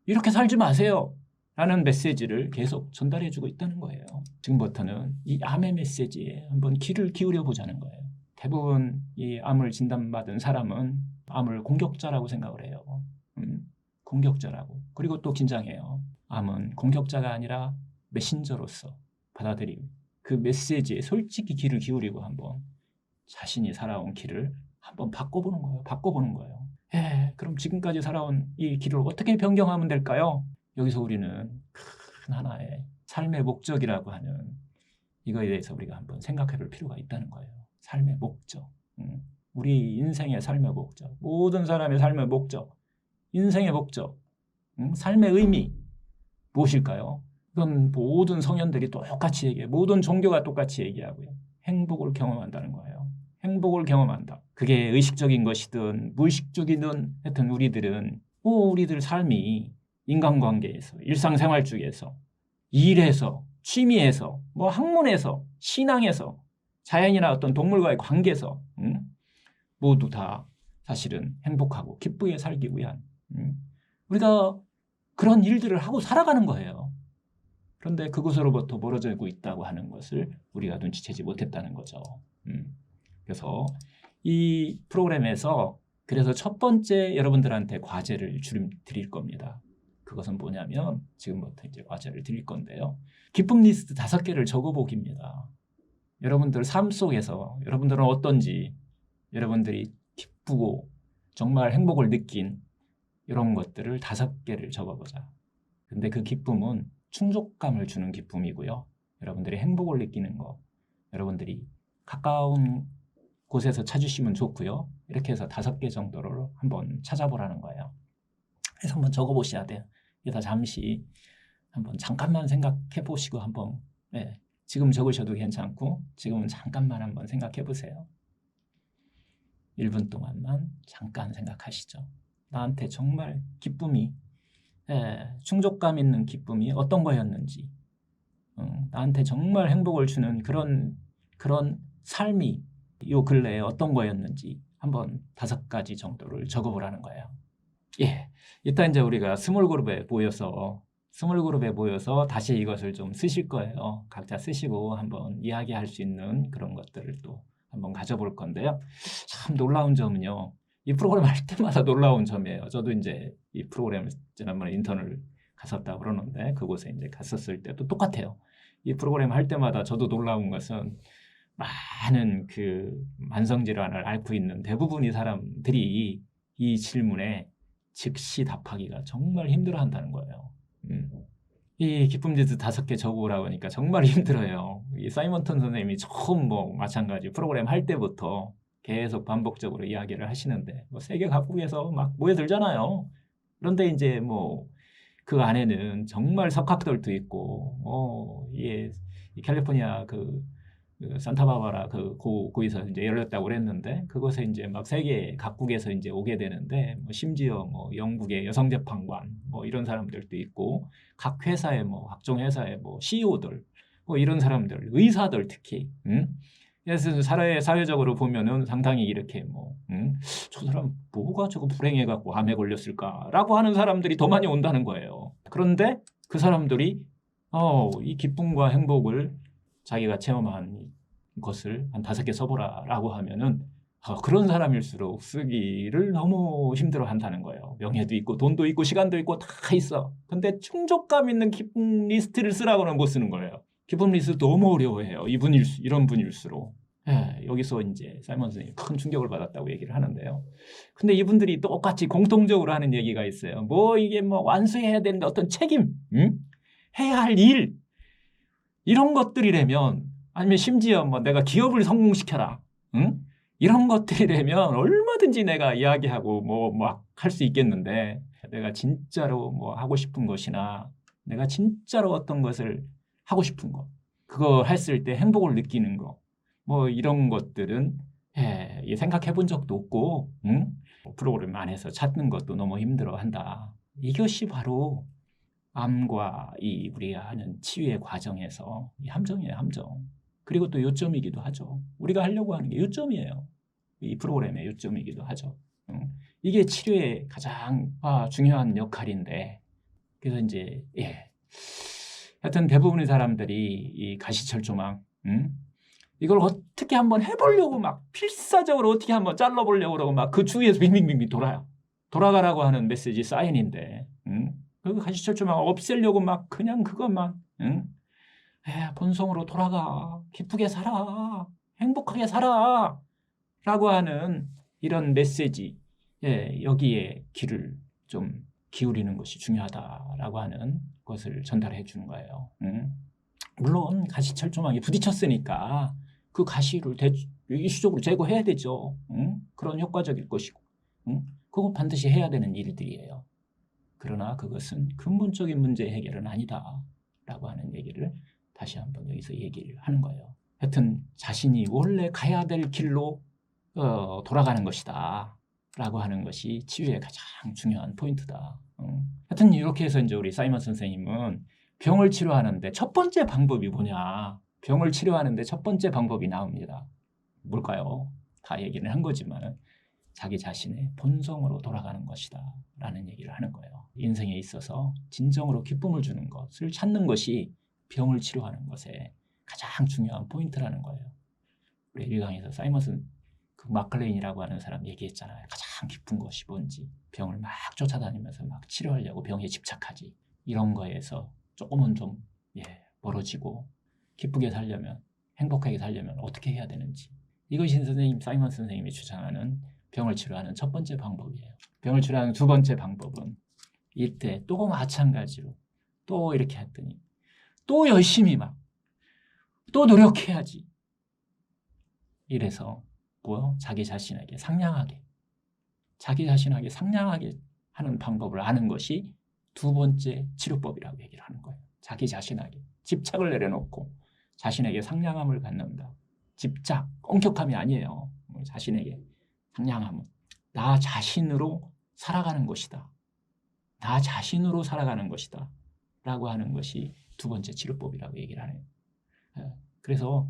이렇게 살지 마세요. 라는 메시지를 계속 전달해주고 있다는 거예요. 지금부터는 이 암의 메시지에 한번 귀를 기울여 보자는 거예요. 대부분 이 암을 진단받은 사람은 암을 공격자라고 생각을 해요. 공격자라고. 그리고 또 긴장해요. 암은 공격자가 아니라 메신저로서 받아들이고 그 메시지에 솔직히 귀를 기울이고 한번 자신이 살아온 길을 한번 바꿔보는 거예요. 바꿔보는 거예요. 그럼 지금까지 살아온 이 길을 어떻게 변경하면 될까요? 여기서 우리는 큰 하나의 삶의 목적이라고 하는 이거에 대해서 우리가 한번 생각해 볼 필요가 있다는 거예요. 삶의 목적. 우리 인생의 삶의 목적. 모든 사람의 삶의 목적. 인생의 목적. 삶의 의미. 무엇일까요? 이건 모든 성현들이 똑같이 얘기해요. 모든 종교가 똑같이 얘기하고요. 행복을 경험한다는 거예요. 행복을 경험한다. 그게 의식적인 것이든 무의식적이든 하여튼 우리들 삶이 인간관계에서 일상생활 중에서 일에서 취미에서 뭐 학문에서 신앙에서 자연이나 어떤 동물과의 관계에서 모두 다 사실은 행복하고 기쁘게 살기 위한 우리가 그런 일들을 하고 살아가는 거예요. 그런데 그곳으로부터 멀어지고 있다고 하는 것을 우리가 눈치채지 못했다는 거죠. 그래서 이 프로그램에서 그래서 첫 번째 여러분들한테 과제를 드릴 겁니다. 그것은 뭐냐면 지금부터 이제 과제를 드릴 건데요. 기쁨 리스트 5개를 적어보기입니다. 여러분들 삶 속에서 여러분들은 어떤지 여러분들이 기쁘고 정말 행복을 느낀 이런 것들을 5개를 적어보자. 근데 그 기쁨은 충족감을 주는 기쁨이고요. 여러분들이 행복을 느끼는 거 여러분들이 가까운 곳에서 찾으시면 좋고요. 이렇게 해서 5개 정도를 한번 찾아보라는 거예요. 그래서 한번 적어보셔야 돼요. 여기다 잠시 한번 잠깐만 생각해 보시고 한번 지금 적으셔도 괜찮고 지금은 잠깐만 한번 생각해 보세요. 1분 동안만 잠깐 생각하시죠. 나한테 정말 기쁨이 충족감 있는 기쁨이 어떤 거였는지 나한테 정말 행복을 주는 그런 삶이 요 근래에 어떤 거였는지 한번 5가지 정도를 적어보라는 거예요. 예, 일단 이제 우리가 스몰 그룹에 모여서 다시 이것을 좀 쓰실 거예요. 각자 쓰시고 한번 이야기할 수 있는 그런 것들을 또 한번 가져볼 건데요. 참 놀라운 점은요. 이 프로그램 할 때마다 놀라운 점이에요. 저도 이제 이 프로그램을 지난번에 인턴을 갔었다 그러는데 그곳에 이제 갔었을 때도 똑같아요. 이 프로그램 할 때마다 저도 놀라운 것은 많은 그 만성질환을 앓고 있는 대부분의 사람들이 이 질문에 즉시 답하기가 정말 힘들어한다는 거예요. 이 기쁨지수 5개 적어오라고 하니까 정말 힘들어요. 이 사이먼턴 선생님이 처음 뭐 마찬가지 프로그램 할 때부터 계속 반복적으로 이야기를 하시는데 뭐 세계 각국에서 막 모여들잖아요. 그런데 이제 뭐 그 안에는 정말 석학들도 있고 이 캘리포니아 그 산타바바라 그 고에서 이제 열렸다고 그랬는데 그곳에 이제 막 세계 각국에서 이제 오게 되는데 뭐 심지어 뭐 영국의 여성재판관 뭐 이런 사람들도 있고 각 회사의 뭐 각종 회사의 뭐 CEO들 뭐 이런 사람들 의사들 특히 그래서 사회적으로 보면은 상당히 이렇게 저 사람 뭐가 저거 불행해갖고 암에 걸렸을까라고 하는 사람들이 더 많이 온다는 거예요. 그런데 그 사람들이 이 기쁨과 행복을 자기가 체험한 것을 한 5개 써보라라고 하면은 그런 사람일수록 쓰기를 너무 힘들어 한다는 거예요. 명예도 있고 돈도 있고 시간도 있고 다 있어. 근데 충족감 있는 기쁨 리스트를 쓰라고는 못 쓰는 거예요. 기쁨 리스트 너무 어려워해요. 이런 분일수록. 여기서 이제 사이먼 선생님이 큰 충격을 받았다고 얘기를 하는데요. 근데 이분들이 똑같이 공통적으로 하는 얘기가 있어요. 뭐 이게 뭐 완수해야 되는 어떤 책임, 해야 할 일, 이런 것들이라면 아니면 심지어 뭐 내가 기업을 성공시켜라, 이런 것들이라면 얼마든지 내가 이야기하고 뭐 막 할 수 있겠는데 내가 진짜로 뭐 하고 싶은 것이나 내가 진짜로 어떤 것을 하고 싶은 것 그거 했을 때 행복을 느끼는 거 뭐 이런 것들은 생각해 본 적도 없고 프로그램 안에서 찾는 것도 너무 힘들어한다. 이것이 바로 암과 이 우리가 하는 치유의 과정에서 이 함정이에요, 함정. 그리고 또 요점이기도 하죠. 우리가 하려고 하는 게 요점이에요. 이 프로그램의 요점이기도 하죠. 이게 치료의 가장 중요한 역할인데 그래서 이제 하여튼 대부분의 사람들이 이 가시철조망 이걸 어떻게 한번 해보려고 막 필사적으로 어떻게 한번 잘라보려고 그러고 막 그 주위에서 빙빙빙빙 돌아요. 돌아가라고 하는 메시지 사인인데 그 가시철조망 없애려고 막 그냥 그것만 본성으로 돌아가 기쁘게 살아 행복하게 살아 라고 하는 이런 메시지 여기에 귀를 좀 기울이는 것이 중요하다라고 하는 것을 전달해 주는 거예요. 물론 가시철조망이 부딪혔으니까 그 가시를 일시적으로 제거해야 되죠. 그런 효과적일 것이고 그거 반드시 해야 되는 일들이에요. 그러나 그것은 근본적인 문제 해결은 아니다라고 하는 얘기를 다시 한번 여기서 얘기를 하는 거예요. 하여튼 자신이 원래 가야 될 길로 돌아가는 것이다 라고 하는 것이 치유의 가장 중요한 포인트다. 하여튼 이렇게 해서 이제 우리 사이먼 선생님은 병을 치료하는데 첫 번째 방법이 뭐냐, 병을 치료하는데 첫 번째 방법이 나옵니다. 뭘까요? 다 얘기를 한 거지만 자기 자신의 본성으로 돌아가는 것이다 라는 얘기를 하는 거예요. 인생에 있어서 진정으로 기쁨을 주는 것을 찾는 것이 병을 치료하는 것에 가장 중요한 포인트라는 거예요. 우리 1강에서 사이먼슨 그 마클레인이라고 하는 사람 얘기했잖아요. 가장 기쁜 것이 뭔지. 병을 막 쫓아다니면서 막 치료하려고 병에 집착하지. 이런 거에서 조금은 좀 멀어지고 기쁘게 살려면, 행복하게 살려면 어떻게 해야 되는지. 이것이 사이먼 선생님이 주장하는 병을 치료하는 첫 번째 방법이에요. 병을 치료하는 두 번째 방법은 이때 또 마찬가지로 또 이렇게 했더니 또 열심히 막 또 노력해야지. 이래서 자기 자신에게 상냥하게 하는 방법을 아는 것이 두 번째 치료법이라고 얘기를 하는 거예요. 자기 자신에게 집착을 내려놓고 자신에게 상냥함을 갖는다. 집착, 엄격함이 아니에요. 자신에게 상냥함은 나 자신으로 살아가는 것이다. 나 자신으로 살아가는 것이다. 라고 하는 것이 두 번째 치료법이라고 얘기를 하네요. 그래서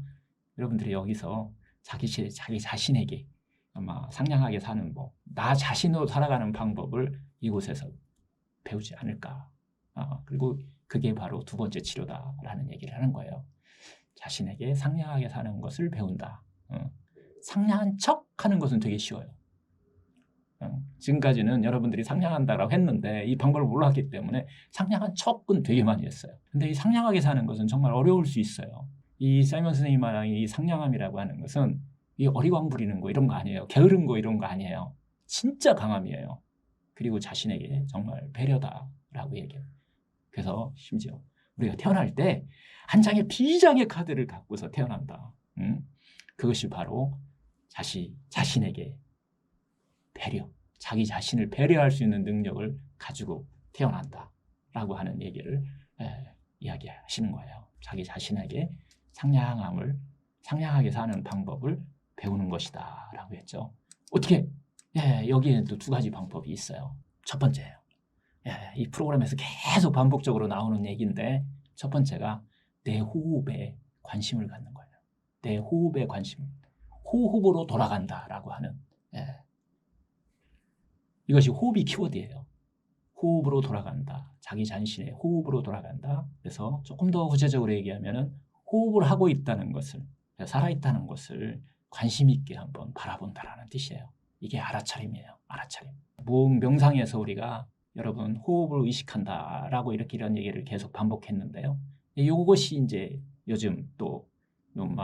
여러분들이 여기서 자기 자신에게 아마 상냥하게 사는 나 자신으로 살아가는 방법을 이곳에서 배우지 않을까. 그리고 그게 바로 두 번째 치료다라는 얘기를 하는 거예요. 자신에게 상냥하게 사는 것을 배운다. 상냥한 척 하는 것은 되게 쉬워요. 지금까지는 여러분들이 상냥한다라고 했는데 이 방법을 몰랐기 때문에 상냥한 척은 되게 많이 했어요. 근데 이 상냥하게 사는 것은 정말 어려울 수 있어요. 이 사이먼 선생님 말한 이 상냥함이라고 하는 것은 이 어리광 부리는 거 이런 거 아니에요. 게으른 거 이런 거 아니에요. 진짜 강함이에요. 그리고 자신에게 정말 배려다라고 얘기해요. 그래서 심지어 우리가 태어날 때 한 장의 비장의 카드를 갖고서 태어난다. 그것이 바로 자신에게 배려, 자기 자신을 배려할 수 있는 능력을 가지고 태어난다라고 하는 얘기를 이야기하시는 거예요. 자기 자신에게 상냥하게 사는 방법을 배우는 것이다 라고 했죠. 어떻게? 여기에는 또 두 가지 방법이 있어요. 첫 번째예요. 이 프로그램에서 계속 반복적으로 나오는 얘기인데 첫 번째가 내 호흡에 관심을 갖는 거예요. 내 호흡에 관심, 호흡으로 돌아간다라고 하는 이것이 호흡이 키워드예요. 호흡으로 돌아간다. 자기 자신의 호흡으로 돌아간다. 그래서 조금 더 구체적으로 얘기하면은 호흡을 하고 있다는 것을, 살아있다는 것을 관심 있게 한번 바라본다라는 뜻이에요. 이게 알아차림이에요. 알아차림. 명상에서 우리가 여러분 호흡을 의식한다라고 이런 얘기를 계속 반복했는데요. 이것이 이제 요즘 또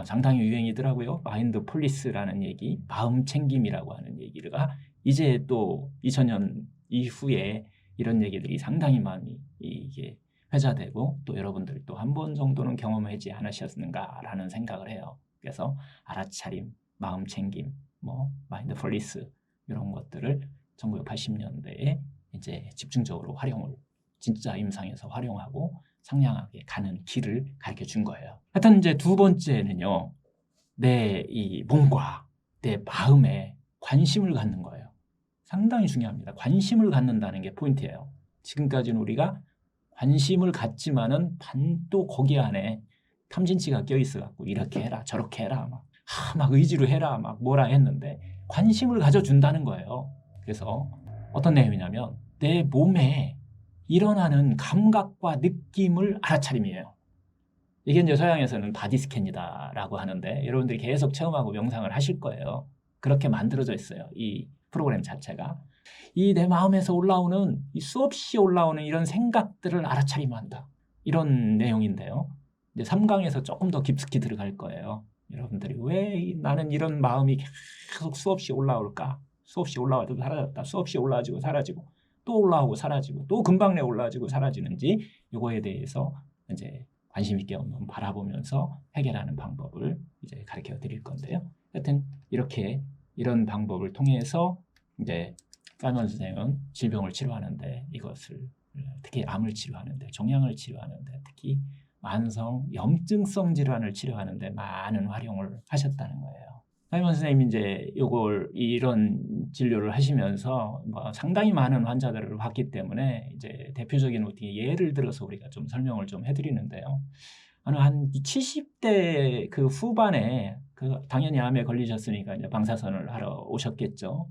상당히 유행이더라고요. 마인드풀리스라는 얘기, 마음 챙김이라고 하는 얘기가 이제 또 2000년 이후에 이런 얘기들이 상당히 많이 이게 회자되고 또 여러분들도 한 번 정도는 경험하지 않으셨는가라는 생각을 해요. 그래서 알아차림, 마음 챙김, 마인드풀리스 이런 것들을 1980년대에 이제 집중적으로 활용을 진짜 임상에서 활용하고 상냥하게 가는 길을 가르쳐 준 거예요. 하여튼 이제 두 번째는요, 내 이 몸과 내 마음에 관심을 갖는 거예요. 상당히 중요합니다. 관심을 갖는다는 게 포인트예요. 지금까지는 우리가 관심을 갖지만은 반도 거기 안에 탐진치가 껴있어갖고 이렇게 해라 저렇게 해라 막 의지로 해라 막 뭐라 했는데 관심을 가져준다는 거예요. 그래서 어떤 내용이냐면 내 몸에 일어나는 감각과 느낌을 알아차림이에요. 이게 이제 서양에서는 바디스캔이다라고 하는데 여러분들이 계속 체험하고 명상을 하실 거예요. 그렇게 만들어져 있어요. 이 프로그램 자체가. 이 내 마음에서 올라오는 이 수없이 올라오는 이런 생각들을 알아차림한다. 이런 내용인데요. 이제 3강에서 조금 더 깊숙이 들어갈 거예요. 여러분들이 왜 나는 이런 마음이 계속 수없이 올라올까? 수없이 올라와도 사라졌다. 수없이 올라와지고 사라지고 또 올라오고 사라지고 또 금방 내 올라와지고 사라지는지 이거에 대해서 이제 관심 있게 한번 바라보면서 해결하는 방법을 이제 가르쳐 드릴 건데요. 하여튼 이런 방법을 통해서 이제 사이먼 선생은 질병을 치료하는데 이것을 특히 암을 치료하는데 종양을 치료하는데 특히 만성 염증성 질환을 치료하는데 많은 활용을 하셨다는 거예요. 사이먼 선생님이 이제 이런 진료를 하시면서 상당히 많은 환자들을 봤기 때문에 이제 대표적인 어떻게 예를 들어서 우리가 좀 설명을 좀 해드리는데요. 한 70대 그 후반에 당연히 암에 걸리셨으니까 이제 방사선을 하러 오셨겠죠.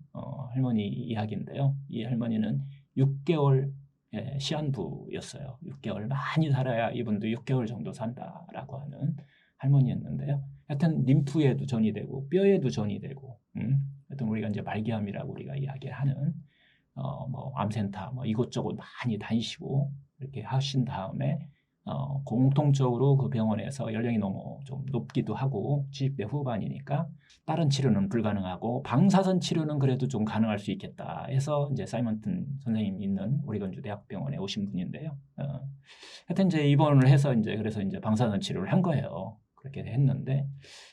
할머니 이야기인데요. 이 할머니는 6개월 시한부였어요. 6개월 많이 살아야 이분도 6개월 정도 산다라고 하는 할머니였는데요. 하여튼 림프에도 전이 되고 뼈에도 전이 되고, 하여튼 우리가 이제 말기암이라고 우리가 이야기하는 암센터 이곳저곳 많이 다니시고 이렇게 하신 다음에 공통적으로 그 병원에서 연령이 너무 좀 높기도 하고 70대 후반이니까 다른 치료는 불가능하고 방사선 치료는 그래도 좀 가능할 수 있겠다 해서 이제 사이먼튼 선생님 있는 오리건주 대학병원에 오신 분인데요. 하여튼 이제 입원을 해서 그래서 방사선 치료를 한 거예요. 그렇게 했는데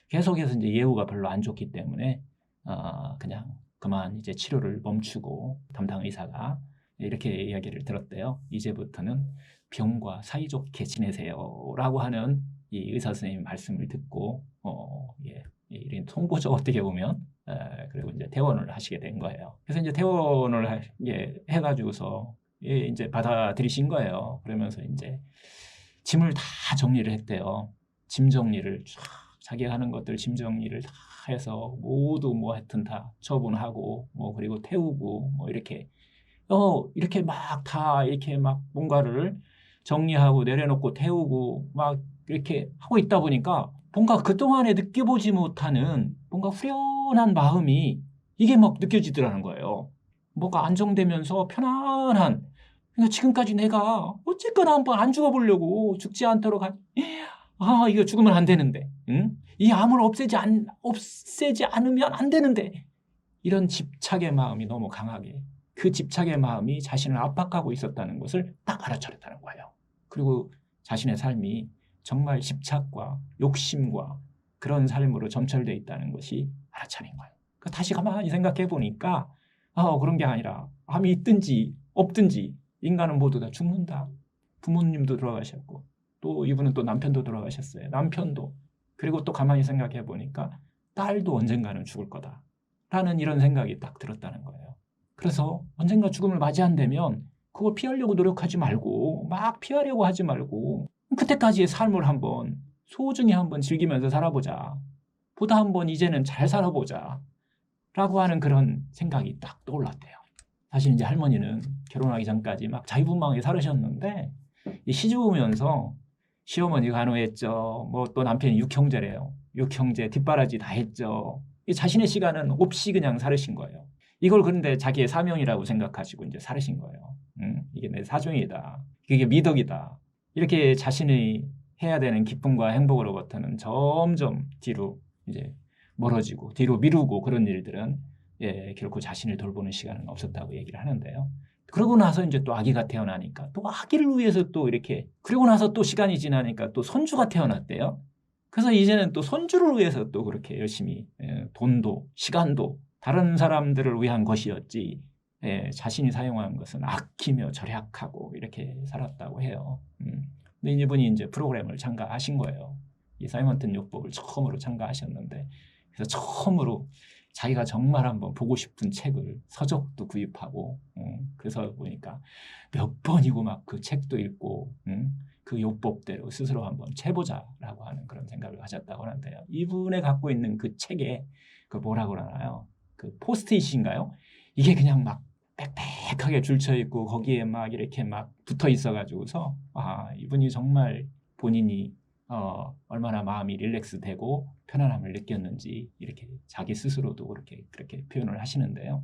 계속해서 이제 예후가 별로 안 좋기 때문에 그냥 그만 이제 치료를 멈추고 담당 의사가 이렇게 이야기를 들었대요. 이제부터는 병과 사이좋게 지내세요라고 하는 이 의사 선생님 말씀을 듣고 이런 통보죠 어떻게 보면 그리고 이제 퇴원을 하시게 된 거예요. 그래서 이제 퇴원을 해가지고서 이제 받아들이신 거예요. 그러면서 이제 짐을 다 정리를 했대요. 짐 정리를 쫙 자기가 하는 것들 짐 정리를 다 해서 모두 뭐 하여튼 다 처분하고 뭐 그리고 태우고 뭐 이렇게 이렇게 막 다 이렇게 막 뭔가를 정리하고 내려놓고 태우고 막 이렇게 하고 있다 보니까 뭔가 그동안에 느껴보지 못하는 뭔가 후련한 마음이 이게 막 느껴지더라는 거예요. 뭔가 안정되면서 편안한. 그러니까 지금까지 내가 어쨌거나 한번 안 죽어보려고 죽지 않도록 이거 죽으면 안 되는데, 응? 이 암을 없애지 않으면 안 되는데 이런 집착의 마음이 너무 강하게 그 집착의 마음이 자신을 압박하고 있었다는 것을 딱 알아차렸다는 거예요. 그리고 자신의 삶이 정말 집착과 욕심과 그런 삶으로 점철되어 있다는 것이 알아차린 거예요. 다시 가만히 생각해 보니까 그런 게 아니라 암이 있든지 없든지 인간은 모두 다 죽는다. 부모님도 돌아가셨고 또 이분은 또 남편도 돌아가셨어요. 남편도. 그리고 또 가만히 생각해 보니까 딸도 언젠가는 죽을 거다라는 이런 생각이 딱 들었다는 거예요. 그래서 언젠가 죽음을 맞이한다면 그걸 피하려고 노력하지 말고 막 피하려고 하지 말고 그때까지의 삶을 한번 소중히 한번 즐기면서 살아보자. 보다 한번 이제는 잘 살아보자. 라고 하는 그런 생각이 딱 떠올랐대요. 사실 이제 할머니는 결혼하기 전까지 막 자유분방하게 살으셨는데 시집 오면서 시어머니가 간호했죠. 뭐 또 남편이 육형제래요. 육형제 뒷바라지 다 했죠. 자신의 시간은 없이 그냥 살으신 거예요. 이걸 그런데 자기의 사명이라고 생각하시고 이제 살으신 거예요. 이게 내 사정이다. 이게 미덕이다. 이렇게 자신이 해야 되는 기쁨과 행복으로부터는 점점 뒤로 이제 멀어지고 뒤로 미루고 그런 일들은 결코 자신을 돌보는 시간은 없었다고 얘기를 하는데요. 그러고 나서 이제 또 아기가 태어나니까 또 아기를 위해서 또 이렇게 그리고 나서 또 시간이 지나니까 또 손주가 태어났대요. 그래서 이제는 또 손주를 위해서 또 그렇게 열심히 돈도 시간도 다른 사람들을 위한 것이었지 자신이 사용한 것은 아끼며 절약하고 이렇게 살았다고 해요. 근데 이분이 이제 프로그램을 참가하신 거예요. 이 사이먼튼 요법을 처음으로 참가하셨는데 그래서 처음으로 자기가 정말 한번 보고 싶은 책을 서적도 구입하고 그래서 보니까 몇 번이고 막 그 책도 읽고 그 요법대로 스스로 한번 채보자라고 하는 그런 생각을 가졌다고 하는데요. 이분의 갖고 있는 그 책에 그 뭐라고 그러나요? 그 포스트잇인가요? 이게 그냥 막 빽빽하게 줄쳐 있고 거기에 막 이렇게 막 붙어 있어 가지고서 이분이 정말 본인이 얼마나 마음이 릴렉스되고 편안함을 느꼈는지 이렇게 자기 스스로도 그렇게 표현을 하시는데요.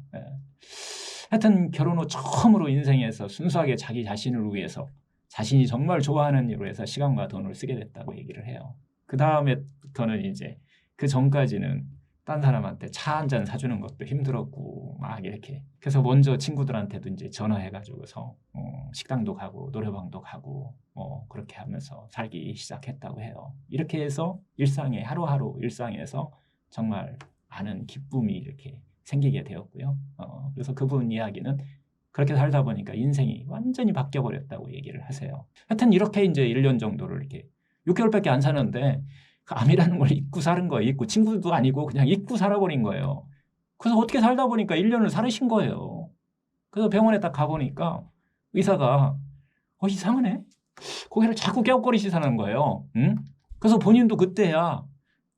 하여튼 결혼 후 처음으로 인생에서 순수하게 자기 자신을 위해서 자신이 정말 좋아하는 일을 해서 시간과 돈을 쓰게 됐다고 얘기를 해요. 그 다음에부터는 이제 그 전까지는 딴 사람한테 차 한 잔 사주는 것도 힘들었고 막 이렇게 그래서 먼저 친구들한테도 이제 전화해가지고서 식당도 가고 노래방도 가고 그렇게 하면서 살기 시작했다고 해요. 이렇게 해서 하루하루 일상에서 정말 많은 기쁨이 이렇게 생기게 되었고요. 그래서 그분 이야기는 그렇게 살다 보니까 인생이 완전히 바뀌어버렸다고 얘기를 하세요. 하여튼 이렇게 이제 1년 정도를 이렇게 6개월밖에 안 사는데 그 암이라는 걸 잊고 사는 거예요. 잊고 친구도 아니고 그냥 잊고 살아버린 거예요. 그래서 어떻게 살다 보니까 1년을 살으신 거예요. 그래서 병원에 딱 가보니까 의사가 이상하네? 고개를 자꾸 갸웃거리시는 거예요. 응? 그래서 본인도 그때야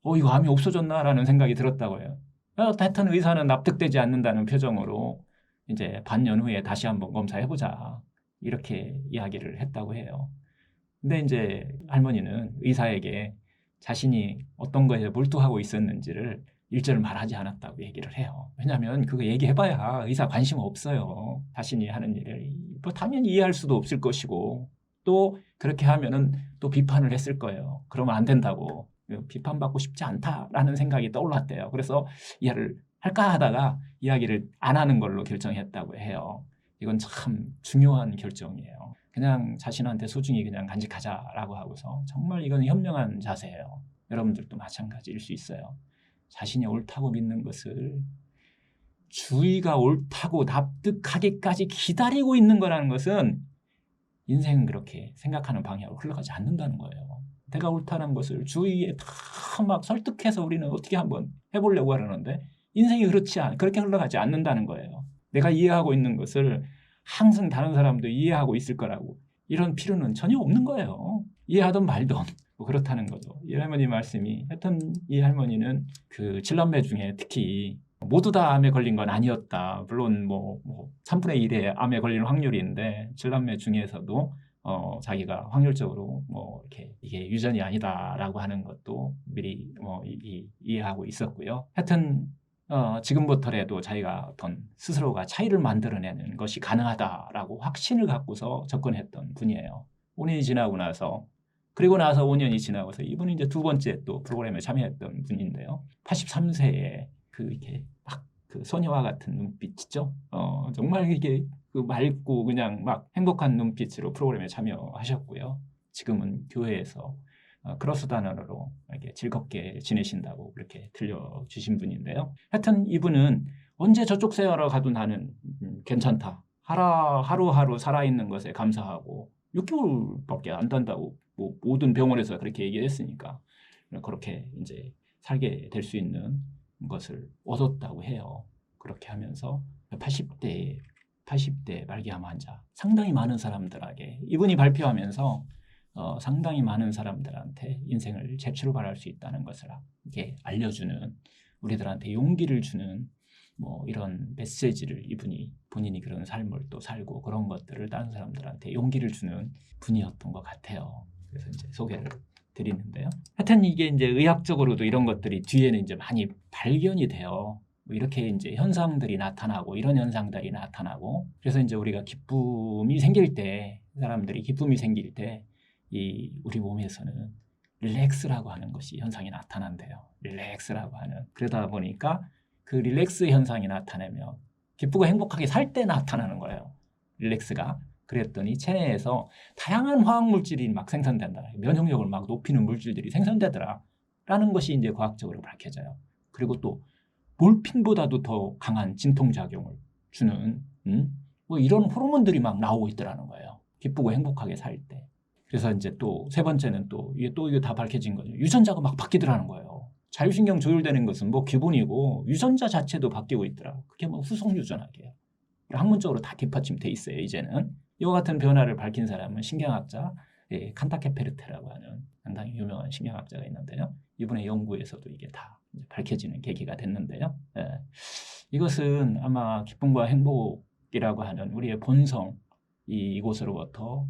이거 암이 없어졌나라는 생각이 들었다고 해요. 하여튼 의사는 납득되지 않는다는 표정으로 이제 반년 후에 다시 한번 검사해보자 이렇게 이야기를 했다고 해요. 근데 이제 할머니는 의사에게 자신이 어떤 거에 몰두하고 있었는지를 일절을 말하지 않았다고 얘기를 해요. 왜냐하면 그거 얘기해봐야 의사 관심 없어요. 자신이 하는 일을 당연히 이해할 수도 없을 것이고 또 그렇게 하면은 또 비판을 했을 거예요. 그러면 안 된다고 비판받고 싶지 않다라는 생각이 떠올랐대요. 그래서 이해를 할까 하다가 이야기를 안 하는 걸로 결정했다고 해요. 이건 참 중요한 결정이에요. 그냥 자신한테 소중히 그냥 간직하자라고 하고서 정말 이건 현명한 자세예요. 여러분들도 마찬가지일 수 있어요. 자신이 옳다고 믿는 것을 주의가 옳다고 납득하기까지 기다리고 있는 거라는 것은 인생은 그렇게 생각하는 방향으로 흘러가지 않는다는 거예요. 내가 옳다는 것을 주위에 다 막 설득해서 우리는 어떻게 한번 해보려고 하려는데 인생이 그렇게 흘러가지 않는다는 거예요. 내가 이해하고 있는 것을 항상 다른 사람도 이해하고 있을 거라고 이런 필요는 전혀 없는 거예요. 이해하든 말든 뭐 그렇다는 거죠. 이 할머니 말씀이 하여튼 이 할머니는 그 질남매 중에 특히 모두 다 암에 걸린 건 아니었다. 물론 뭐 3분의 1의 암에 걸리는 확률인데 질남매 중에서도 자기가 확률적으로 뭐 이렇게 이게 유전이 아니다라고 하는 것도 미리 뭐 이해하고 있었고요. 하여튼 지금부터라도 자기가 어떤 스스로가 차이를 만들어내는 것이 가능하다라고 확신을 갖고서 접근했던 분이에요. 5년이 지나고 나서 그리고 나서 5년이 지나고서 이분이 이제 두 번째 또 프로그램에 참여했던 분인데요. 83세에 그 이렇게 막 그 소녀와 같은 눈빛 있죠. 정말 이게 그 맑고 그냥 막 행복한 눈빛으로 프로그램에 참여하셨고요. 지금은 교회에서 크로스단원으로 이렇게 즐겁게 지내신다고 그렇게 들려주신 분인데요. 하여튼 이분은 언제 저쪽 세월호 가도 나는 괜찮다. 하루하루 살아있는 것에 감사하고 6개월밖에 안 단다고 뭐 모든 병원에서 그렇게 얘기했으니까 그렇게 이제 살게 될 수 있는 것을 얻었다고 해요. 그렇게 하면서 80대 말기암 환자 상당히 많은 사람들에게 이분이 발표하면서 상당히 많은 사람들한테 인생을 재출발할 수 있다는 것을 이렇게 알려주는 우리들한테 용기를 주는 뭐 이런 메시지를 이분이 본인이 그런 삶을 또 살고 그런 것들을 다른 사람들한테 용기를 주는 분이었던 것 같아요. 그래서 이제 소개를 드리는데요. 하여튼 이게 이제 의학적으로도 이런 것들이 뒤에는 이제 많이 발견이 돼요. 뭐 이렇게 이제 현상들이 나타나고 이런 현상들이 나타나고 그래서 이제 우리가 기쁨이 생길 때 사람들이 기쁨이 생길 때 이 우리 몸에서는 릴렉스라고 하는 것이 현상이 나타난대요. 릴렉스라고 하는 그러다 보니까 그 릴렉스 현상이 나타나면 기쁘고 행복하게 살 때 나타나는 거예요. 릴렉스가. 그랬더니 체내에서 다양한 화학물질이 막 생산된다. 면역력을 막 높이는 물질들이 생산되더라. 라는 것이 이제 과학적으로 밝혀져요. 그리고 또 몰핀보다도 더 강한 진통작용을 주는 뭐 이런 호르몬들이 막 나오고 있더라는 거예요. 기쁘고 행복하게 살 때. 그래서 이제 또 세 번째는 또 이게 다 밝혀진 거죠. 유전자가 막 바뀌더라는 거예요. 자율신경 조율되는 것은 뭐 기본이고 유전자 자체도 바뀌고 있더라. 그게 뭐 후속 유전학이에요. 학문적으로 다 뒷받침돼 있어요. 이제는 이와 같은 변화를 밝힌 사람은 신경학자 칸타케페르테라고 하는 상당히 유명한 신경학자가 있는데요. 이분의 연구에서도 이게 다 밝혀지는 계기가 됐는데요. 이것은 아마 기쁨과 행복이라고 하는 우리의 본성 이곳으로부터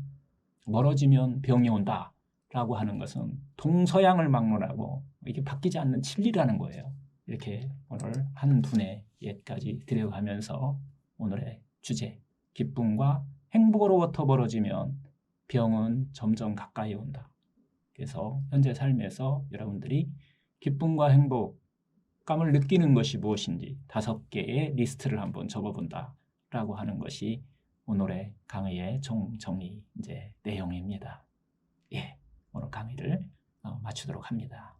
멀어지면 병이 온다라고 하는 것은 동서양을 막론하고 이게 바뀌지 않는 진리라는 거예요. 이렇게 오늘 한 분의 예까지 들여가면서 오늘의 주제 기쁨과 행복으로부터 멀어지면 병은 점점 가까이 온다. 그래서 현재 삶에서 여러분들이 기쁨과 행복감을 느끼는 것이 무엇인지 5개의 리스트를 한번 적어본다라고 하는 것이 오늘의 강의의 정리 이제 내용입니다. 오늘 강의를 마치도록 합니다.